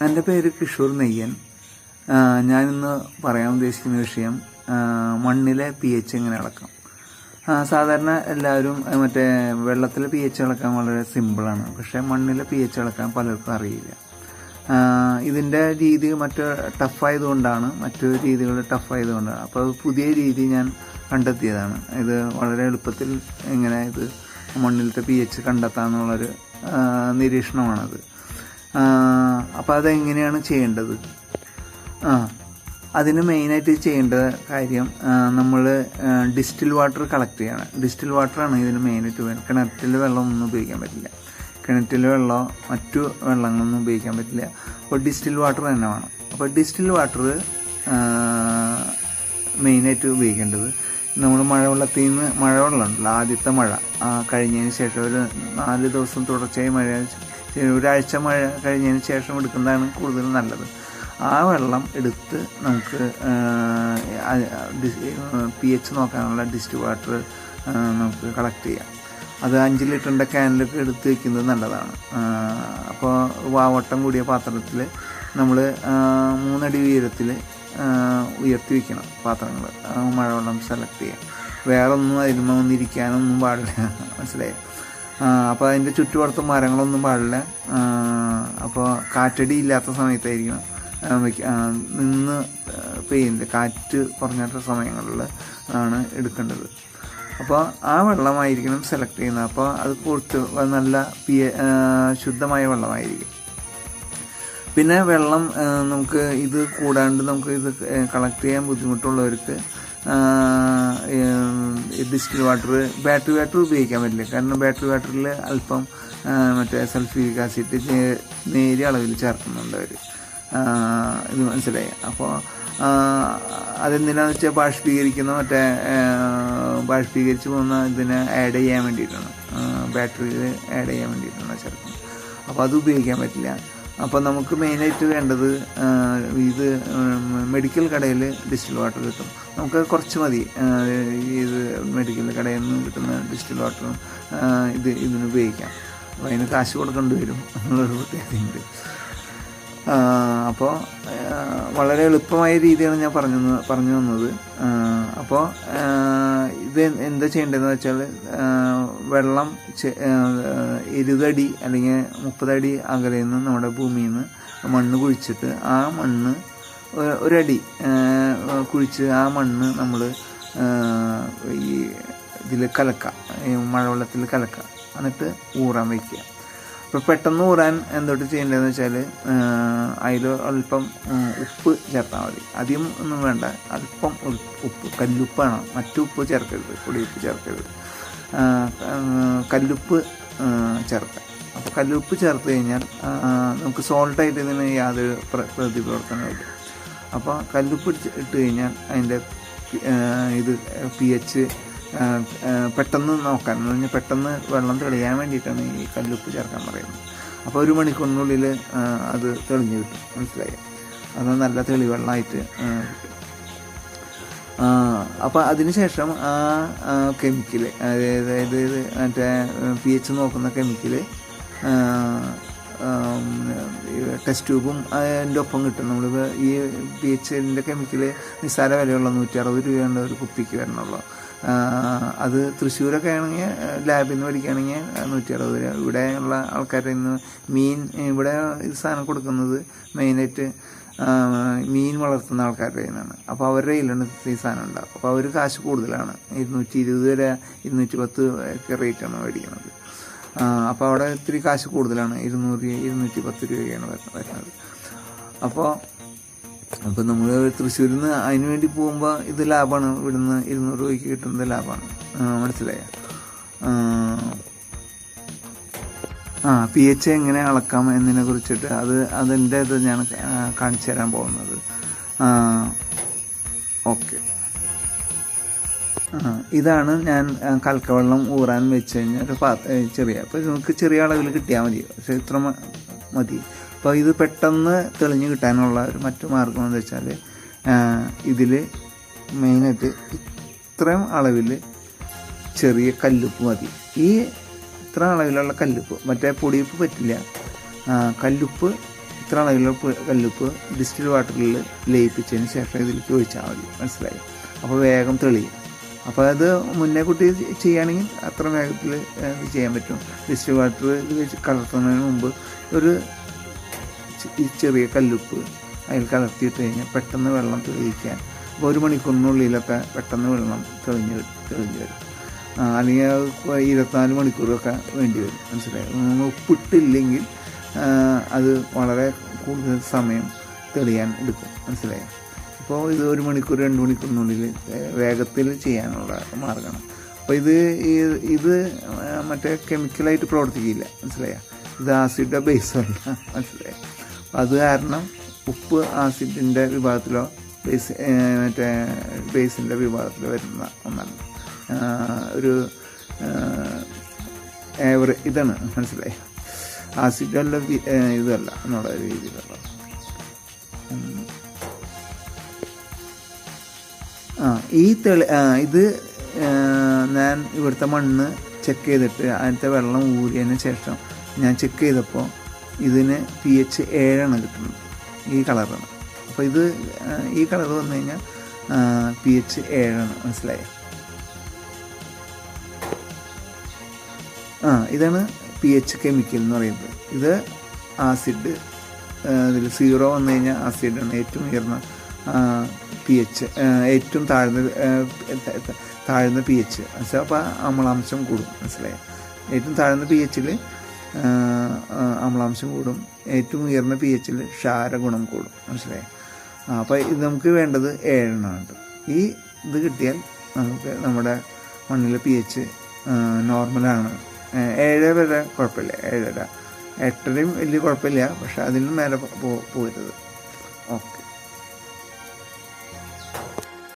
എൻ്റെ പേര് കിഷോർ നെയ്യൻ. ഞാനിന്ന് പറയാൻ ഉദ്ദേശിക്കുന്ന വിഷയം മണ്ണിലെ pH എങ്ങനെ അളക്കാം. സാധാരണ എല്ലാവരും മറ്റേ വെള്ളത്തിലെ pH അളക്കാൻ വളരെ സിമ്പിളാണ്. പക്ഷേ മണ്ണിലെ pH അളക്കാൻ പലർക്കും അറിയില്ല. ഇതിൻ്റെ രീതി മറ്റ് ടഫായതുകൊണ്ടാണ്, മറ്റു രീതികൾ ടഫായതുകൊണ്ടാണ്. അപ്പോൾ പുതിയ രീതി ഞാൻ കണ്ടെത്തിയതാണ്. ഇത് വളരെ എളുപ്പത്തിൽ എങ്ങനെ ഇത് മണ്ണിലത്തെ pH കണ്ടെത്താമെന്നുള്ളൊരു നിരീക്ഷണമാണത്. അപ്പോൾ അതെങ്ങനെയാണ് ചെയ്യേണ്ടത്? അതിന് മെയിനായിട്ട് ചെയ്യേണ്ട കാര്യം, നമ്മൾ ഡിസ്റ്റിൽ വാട്ടർ കളക്ട് ചെയ്യണം. ഡിസ്റ്റിൽ വാട്ടറാണ് ഇതിന് മെയിനായിട്ട് വേണം. കിണറ്റിൽ വെള്ളമൊന്നും ഉപയോഗിക്കാൻ പറ്റില്ല. കിണറ്റിൽ വെള്ളമോ മറ്റു വെള്ളങ്ങളൊന്നും ഉപയോഗിക്കാൻ പറ്റില്ല. അപ്പോൾ ഡിസ്റ്റിൽ വാട്ടർ തന്നെ വേണം. അപ്പോൾ ഡിസ്റ്റിൽ വാട്ടർ മെയിനായിട്ട് ഉപയോഗിക്കേണ്ടത്, നമ്മൾ മഴവെള്ളത്തിൽ നിന്ന് മഴവെള്ളമുണ്ടല്ലോ, ആദ്യത്തെ മഴ കഴിഞ്ഞതിന് ശേഷം ഒരു 4 ദിവസം തുടർച്ചയായി മഴ, ഒരാഴ്ച മഴ കഴിഞ്ഞതിന് ശേഷം എടുക്കുന്നതാണ് കൂടുതൽ നല്ലത്. ആ വെള്ളം എടുത്ത് നമുക്ക് pH നോക്കാനുള്ള ഡിസ്റ്റ് വാട്ടർ നമുക്ക് കളക്ട് ചെയ്യാം. അത് 5 ലിറ്ററിൻ്റെ ക്യാനിലൊക്കെ എടുത്ത് വയ്ക്കുന്നത് നല്ലതാണ്. അപ്പോൾ വാവട്ടം കൂടിയ പാത്രത്തിൽ നമ്മൾ 3 അടി ഉയരത്തിൽ ഉയർത്തി വയ്ക്കണം പാത്രങ്ങൾ. മഴവെള്ളം സെലക്ട് ചെയ്യാം. വേറെ ഒന്നും അതിന്മേ ഒന്നിരിക്കാനൊന്നും പാടില്ല, മനസ്സിലായി. അപ്പോൾ അതിൻ്റെ ചുറ്റുപുറത്ത് മരങ്ങളൊന്നും പാടില്ല. അപ്പോൾ കാറ്റടി ഇല്ലാത്ത സമയത്തായിരിക്കണം നിന്ന് പെയ്യുന്നത്. കാറ്റ് കുറഞ്ഞിട്ട സമയങ്ങളിൽ ആണ് എടുക്കേണ്ടത്. അപ്പോൾ ആ വെള്ളമായിരിക്കണം സെലക്ട് ചെയ്യുന്നത്. അപ്പോൾ അത് കൊടുത്ത് നല്ല ശുദ്ധമായ വെള്ളമായിരിക്കും. പിന്നെ വെള്ളം നമുക്ക് ഇത് കൂടാണ്ട് നമുക്ക് ഇത് കളക്ട് ചെയ്യാൻ ബുദ്ധിമുട്ടുള്ളവർക്ക് ഡിസ്റ്റിൽ വാട്ടർ, ബാറ്ററി വാട്ടർ ഉപയോഗിക്കാൻ പറ്റില്ല. കാരണം ബാറ്ററി വാട്ടറിൽ അല്പം മറ്റേ സൾഫ്യൂരിക് ആസിഡ് നേരിയ അളവിൽ ചേർക്കുന്നുണ്ട് അവർ. ഇത് മനസ്സിലായി. അപ്പോൾ അതെന്തിനാന്ന് വെച്ചാൽ ബാഷ്പീകരിച്ച് പോകുന്ന ഇതിനെ ആഡ് ചെയ്യാൻ വേണ്ടിയിട്ടാണ്, ബാറ്ററിയിൽ ആഡ് ചെയ്യാൻ വേണ്ടിയിട്ടാണ് ചേർക്കുന്നത്. അപ്പോൾ അത് ഉപയോഗിക്കാൻ പറ്റില്ല. അപ്പോൾ നമുക്ക് മെയിനായിട്ട് വേണ്ടത്, ഇത് മെഡിക്കൽ കടയിൽ ഡിസ്റ്റിൽ വാട്ടർ കിട്ടും. നമുക്ക് കുറച്ച് മതി. ഇത് മെഡിക്കൽ കടയിൽ നിന്ന് കിട്ടുന്ന ഡിസ്റ്റിൽ വാട്ടറും ഇതിന് ഉപയോഗിക്കാം. അപ്പോൾ അതിന് കാശ് കൊടുക്കേണ്ടി വരും എന്നുള്ളൊരു പ്രത്യേകതയുണ്ട്. അപ്പോൾ വളരെ എളുപ്പമായ രീതിയാണ് ഞാൻ പറഞ്ഞു തന്നത്. അപ്പോൾ ഇത് എന്താ ചെയ്യേണ്ടതെന്ന് വെച്ചാൽ, വെള്ളം 20 അടി അല്ലെങ്കിൽ 30 അടി അകലയിൽ നിന്ന് നമ്മുടെ ഭൂമിയിൽ നിന്ന് മണ്ണ് കുഴിച്ചിട്ട്, ആ മണ്ണ് 1 അടി കുഴിച്ച് ആ മണ്ണ് നമ്മൾ ഈ ഇതിൽ കലക്കുക, മഴവെള്ളത്തിൽ കലക്കുക, എന്നിട്ട് ഊറാൻ വയ്ക്കുക. അപ്പോൾ പെട്ടെന്ന് ഊറാൻ എന്തൊട്ട് ചെയ്യേണ്ടതെന്ന് വെച്ചാൽ, അതിൽ അല്പം ഉപ്പ് ചേർത്താൽ മതി. അധികം ഒന്നും വേണ്ട, അല്പം ഉപ്പ്, കല്ലുപ്പാണ്, മറ്റു ഉപ്പ് ചേർക്കരുത്, പൊടിയുപ്പ് ചേർക്കരുത്, കല്ലുപ്പ് ചേർക്കുക. അപ്പോൾ കല്ലുപ്പ് ചേർത്ത് കഴിഞ്ഞാൽ നമുക്ക് സോൾട്ടായിട്ട് ഇതിന് യാതൊരു പ്രതിപ്രവർത്തനമില്ല. അപ്പോൾ കല്ലുപ്പ് ഇട്ട് കഴിഞ്ഞാൽ അതിൻ്റെ ഇത് pH പെട്ടെന്ന് നോക്കാൻ, എന്ന് പറഞ്ഞാൽ പെട്ടെന്ന് വെള്ളം തെളിയാൻ വേണ്ടിയിട്ടാണ് ഈ കല്ലുപ്പ് ചേർക്കാൻ പറയുന്നത്. അപ്പോൾ 1 മണിക്കൂറിനുള്ളിൽ അത് തെളിഞ്ഞ് കിട്ടും, മനസ്സിലായി. അത് നല്ല തെളിവെള്ളമായിട്ട് കിട്ടും. അപ്പോൾ അതിനുശേഷം ആ കെമിക്കൽ, അതായത് മറ്റേ pH നോക്കുന്ന കെമിക്കൽ ടെസ്റ്റ് ട്യൂബും അതിൻ്റെ ഒപ്പം കിട്ടും. നമ്മൾ ഈ pHൻ്റെ കെമിക്കൽ നിസ്സാര വിലയുള്ള 160 രൂപയാണ് ഒരു കുപ്പിക്ക് വരണുള്ളൂ. അത് തൃശ്ശൂരൊക്കെ ആണെങ്കിൽ ലാബിൽ നിന്ന് മേടിക്കുകയാണെങ്കിൽ 160 രൂപ. ഇവിടെയുള്ള ആൾക്കാരുടെ ഇവിടെ ഇത് സാധനം കൊടുക്കുന്നത് മെയിനായിട്ട് മീൻ വളർത്തുന്ന ആൾക്കാരുടെ കയ്യിലാണ്. അപ്പോൾ അവരുടെ കയ്യിലാണ് ഈ സാധനം ഉണ്ടാകും. അപ്പോൾ അവർ കാശ് കൂടുതലാണ്, 220 വരെ 210 ഒക്കെ റേറ്റാണ് മേടിക്കുന്നത്. അപ്പോൾ അവിടെ ഇത്തിരി കാശ് കൂടുതലാണ്, 200-210 രൂപയാണ് വരുന്നത്. അപ്പോൾ നമ്മൾ തൃശ്ശൂരിൽ നിന്ന് അതിന് വേണ്ടി പോകുമ്പോൾ ഇത് ലാഭമാണ്. ഇവിടുന്ന് 200 രൂപയ്ക്ക് കിട്ടുന്നത് ലാഭമാണ്, മനസ്സിലായ. pH എങ്ങനെ അളക്കാം എന്നതിനെ കുറിച്ചിട്ട് അതിൻ്റെ ഇത് ഞാൻ കാണിച്ചു തരാൻ പോകുന്നത്. ഓക്കെ, ഇതാണ് ഞാൻ കലക്കവെള്ളം ഊറാൻ വെച്ച് കഴിഞ്ഞാൽ ചെറിയ, അപ്പോൾ നമുക്ക് ചെറിയ അളവിൽ കിട്ടിയാൽ മതി, പക്ഷേ ഇത്ര മതി. അപ്പോൾ ഇത് പെട്ടെന്ന് തെളിഞ്ഞ് കിട്ടാനുള്ള ഒരു മറ്റു മാർഗം എന്ന് വെച്ചാൽ, ഇതിൽ മെയിനായിട്ട് ഇത്രയും അളവിൽ ചെറിയ കല്ലുപ്പ് മതി. ഇത്ര അളവിലുള്ള കല്ലുപ്പ്, മറ്റേ പൊടിയുപ്പ് പറ്റില്ല. കല്ലുപ്പ് ഇത്ര അളവിലുള്ള കല്ലുപ്പ് ഡിസ്റ്റിൽ വാട്ടറിൽ ലയിപ്പിച്ചതിന് ശേഷം ഇതിലേക്ക് ഒഴിച്ചാൽ മതി. മനസ്സിലായി? അപ്പോൾ വേഗം തെളിയും. അപ്പോൾ അത് മുന്നേ കുട്ടി ചെയ്യുകയാണെങ്കിൽ അത്ര വേഗത്തിൽ ഇത് ചെയ്യാൻ പറ്റും. ഡിസ്റ്റിൽ വാട്ടർ ഇത് വെച്ച് കലർത്തുന്നതിന് മുമ്പ് ഒരു ഈ ചെറിയ കല്ലുപ്പ് അതിൽ കലർത്തിയിട്ട് കഴിഞ്ഞാൽ പെട്ടെന്ന് വെള്ളം തെളിയിക്കാൻ, അപ്പോൾ 1 മണിക്കൂറിനുള്ളിലൊക്കെ പെട്ടെന്ന് വെള്ളം തെളിഞ്ഞ് വരും. അല്ലെങ്കിൽ 24 മണിക്കൂറൊക്കെ വേണ്ടി വരും. മനസ്സിലായി? ഉപ്പിട്ടില്ലെങ്കിൽ അത് വളരെ കൂടുതൽ സമയം തെളിയാൻ എടുക്കും. മനസ്സിലായി? അപ്പോൾ ഇത് 1 മണിക്കൂർ 2 മണിക്കൂറിനുള്ളിൽ വേഗത്തിൽ ചെയ്യാനുള്ള മാർഗ്ഗമാണ്. അപ്പോൾ ഇത് മറ്റേ കെമിക്കലായിട്ട് പ്രവർത്തിക്കില്ല. മനസ്സിലായ? ഇത് ആസിഡോ ബേസോ അല്ല. മനസ്സിലായി? അത് കാരണം ഉപ്പ് ആസിഡിൻ്റെ വിഭാഗത്തിലോ മറ്റേ ബേസിൻ്റെ വിഭാഗത്തിലോ വരുന്ന ഒന്നല്ല. ഒരു ഇതാണ്. മനസ്സിലായി? ആസിഡല്ല ഇതല്ല എന്നുള്ള രീതിയിലുള്ള. ഇത് ഞാൻ ഇവിടുത്തെ മണ്ണ് ചെക്ക് ചെയ്തിട്ട് അതിൻ്റെ വെള്ളം ഊരിയതിന് ശേഷം ഞാൻ ചെക്ക് ചെയ്തപ്പോൾ ഇതിന് pH 7 കിട്ടുന്നത്. ഈ കളറാണ്. അപ്പോൾ ഈ കളർ വന്നു കഴിഞ്ഞാൽ pH 7. മനസ്സിലായോ? ഇതാണ് pH കെമിക്കൽ എന്ന് പറയുന്നത്. ഇത് ആസിഡ്, ഇതിൽ 0 വന്നു കഴിഞ്ഞാൽ ആസിഡാണ്. ഏറ്റവും ഉയർന്ന pH, ഏറ്റവും താഴ്ന്ന pH. മനസ്സിലായി? അപ്പോൾ അമ്ലാംശം കൂടും. മനസ്സിലായി? ഏറ്റവും താഴ്ന്ന pHൽ അമ്ലാംശം കൂടും, ഏറ്റവും ഉയർന്ന pHൽ ക്ഷാരഗുണം കൂടും. മനസ്സിലായി? അപ്പോൾ ഇത് നമുക്ക് വേണ്ടത് 7 ഇത് കിട്ടിയാൽ നമുക്ക് നമ്മുടെ മണ്ണിലെ pH നോർമലാണ്. 7 വരെ കുഴപ്പമില്ല, 7.5 8 വലിയ കുഴപ്പമില്ല, പക്ഷെ അതിന് മേലെ പോകരുത്.